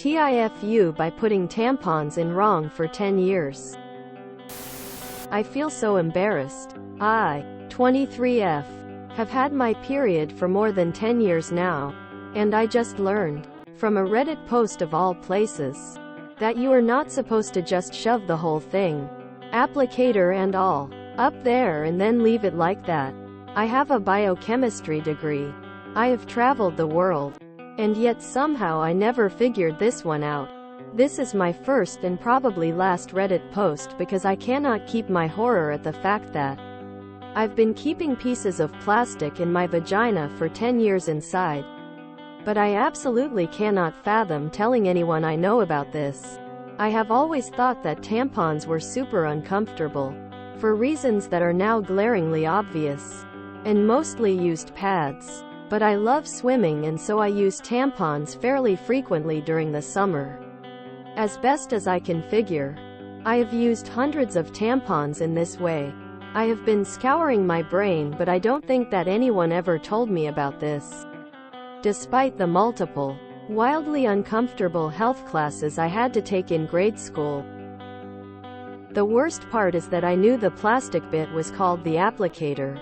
TIFU by putting tampons in wrong for 10 years. I feel so embarrassed. I, 23F, have had my period for more than 10 years now, and I just learned, from a Reddit post of all places, that you are not supposed to just shove the whole thing, applicator and all, up there and then leave it like that. I have a biochemistry degree. I have traveled the world. And yet somehow I never figured this one out. This is my first and probably last Reddit post because I cannot keep my horror at the fact that I've been keeping pieces of plastic in my vagina for 10 years inside. But I absolutely cannot fathom telling anyone I know about this. I have always thought that tampons were super uncomfortable, for reasons that are now glaringly obvious, and mostly used pads. But I love swimming and so I use tampons fairly frequently during the summer. As best as I can figure, I have used hundreds of tampons in this way. I have been scouring my brain, but I don't think that anyone ever told me about this. Despite the multiple, wildly uncomfortable health classes I had to take in grade school. The worst part is that I knew the plastic bit was called the applicator.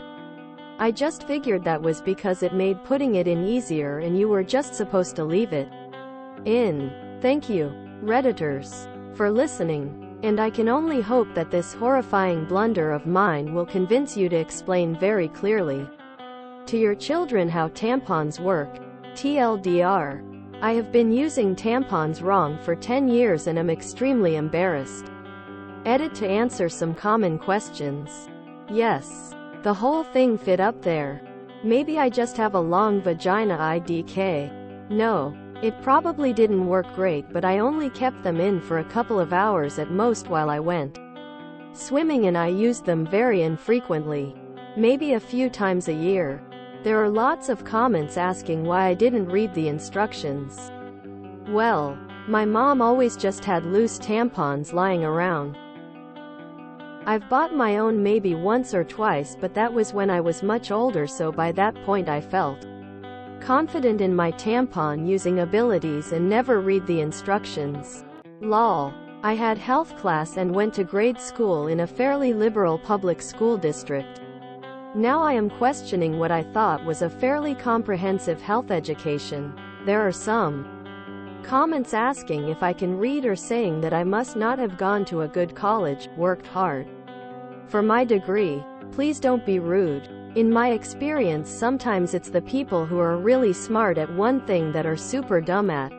I just figured that was because it made putting it in easier and you were just supposed to leave it in. Thank you, Redditors, for listening. And I can only hope that this horrifying blunder of mine will convince you to explain very clearly to your children how tampons work. TLDR. I have been using tampons wrong for 10 years and am extremely embarrassed. Edit to answer some common questions. Yes. The whole thing fit up there. Maybe I just have a long vagina IDK. No, it probably didn't work great, but I only kept them in for a couple of hours at most while I went swimming, and I used them very infrequently, maybe a few times a year. There are lots of comments asking why I didn't read the instructions. Well, my mom always just had loose tampons lying around. I've bought my own maybe once or twice, but that was when I was much older, so by that point I felt confident in my tampon using abilities and never read the instructions. Lol. I had health class and went to grade school in a fairly liberal public school district. Now I am questioning what I thought was a fairly comprehensive health education. There are some comments asking if I can read or saying that I must not have gone to a good college, worked hard for my degree. Please don't be rude. In my experience, sometimes it's the people who are really smart at one thing that are super dumb at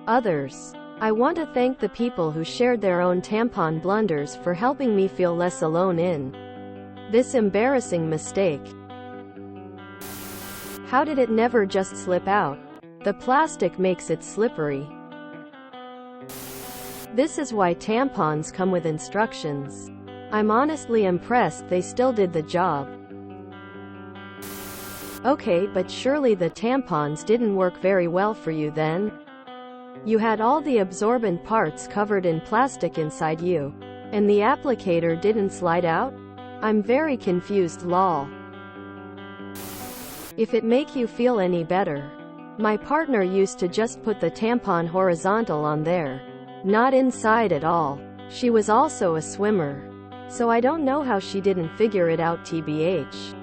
others. I want to thank the people who shared their own tampon blunders for helping me feel less alone in this embarrassing mistake. How did it never just slip out? The plastic makes it slippery. This is why tampons come with instructions. I'm honestly impressed they still did the job. Okay, but surely the tampons didn't work very well for you then? You had all the absorbent parts covered in plastic inside you, and the applicator didn't slide out? I'm very confused, lol. If it make you feel any better, my partner used to just put the tampon horizontal on there, not inside at all. She was also a swimmer, so I don't know how she didn't figure it out, tbh.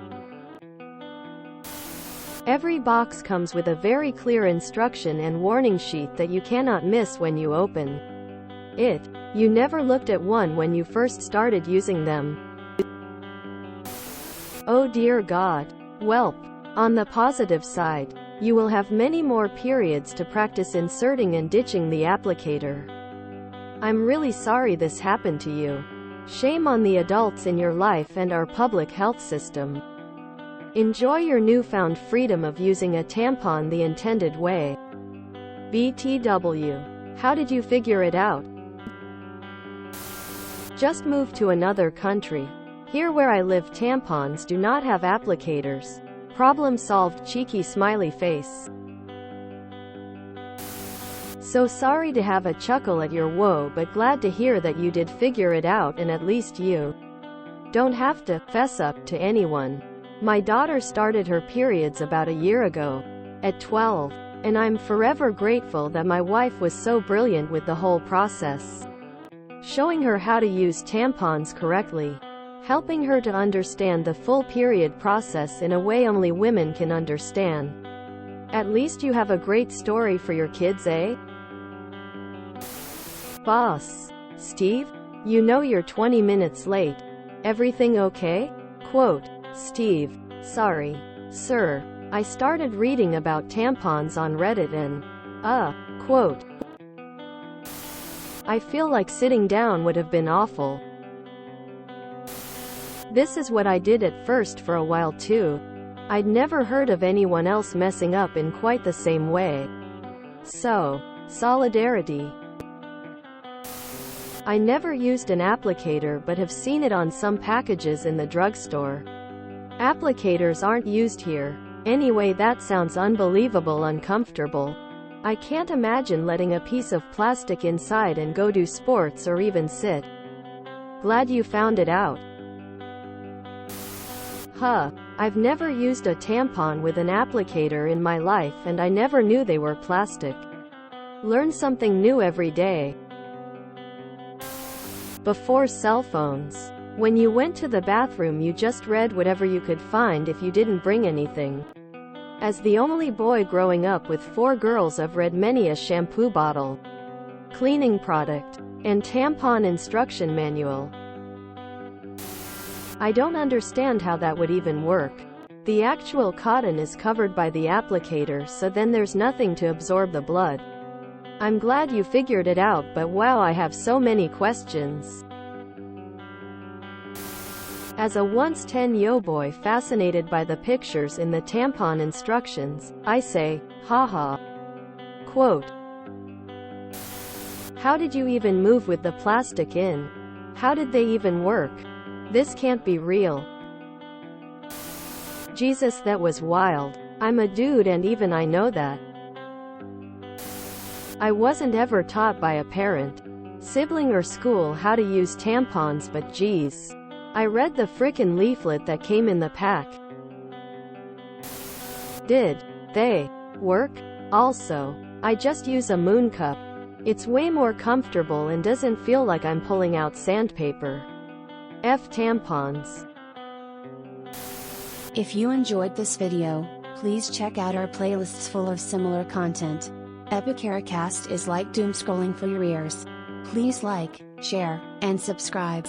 Every box comes with a very clear instruction and warning sheet that you cannot miss when you open it. You never looked at one when you first started using them. Oh dear God. Welp. On the positive side, you will have many more periods to practice inserting and ditching the applicator. I'm really sorry this happened to you. Shame on the adults in your life and our public health system. Enjoy your newfound freedom of using a tampon the intended way. BTW. How did you figure it out? Just moved to another country. Here where I live, tampons do not have applicators. Problem solved, cheeky smiley face. So sorry to have a chuckle at your woe, but glad to hear that you did figure it out, and at least you don't have to fess up to anyone. My daughter started her periods about a year ago. At 12, And I'm forever grateful that my wife was so brilliant with the whole process. Showing her how to use tampons correctly. Helping her to understand the full period process in a way only women can understand. At least you have a great story for your kids, eh? Boss. Steve? You know you're 20 minutes late. Everything okay? Quote, Steve. Sorry, sir. I started reading about tampons on Reddit and, quote. I feel like sitting down would have been awful. This is what I did at first for a while too. I'd never heard of anyone else messing up in quite the same way. So, solidarity. I never used an applicator but have seen it on some packages in the drugstore. Applicators aren't used here. Anyway, that sounds unbelievable uncomfortable. I can't imagine letting a piece of plastic inside and go do sports or even sit. Glad you found it out. I've never used a tampon with an applicator in my life and I never knew they were plastic. Learn something new every day. Before cell phones. When you went to the bathroom you just read whatever you could find if you didn't bring anything. As the only boy growing up with 4 girls, I've read many a shampoo bottle, cleaning product, and tampon instruction manual. I don't understand how that would even work. The actual cotton is covered by the applicator, so then there's nothing to absorb the blood. I'm glad you figured it out, but wow, I have so many questions. As a once 10-yo boy fascinated by the pictures in the tampon instructions, I say, haha. Quote. How did you even move with the plastic in? How did they even work? This can't be real. Jesus, that was wild. I'm a dude and even I know that. I wasn't ever taught by a parent, sibling or school how to use tampons, but geez. I read the frickin' leaflet that came in the pack. Did they work? Also, I just use a moon cup. It's way more comfortable and doesn't feel like I'm pulling out sandpaper. F tampons. If you enjoyed this video, please check out our playlists full of similar content. Epicaricast is like doom scrolling for your ears. Please like, share, and subscribe.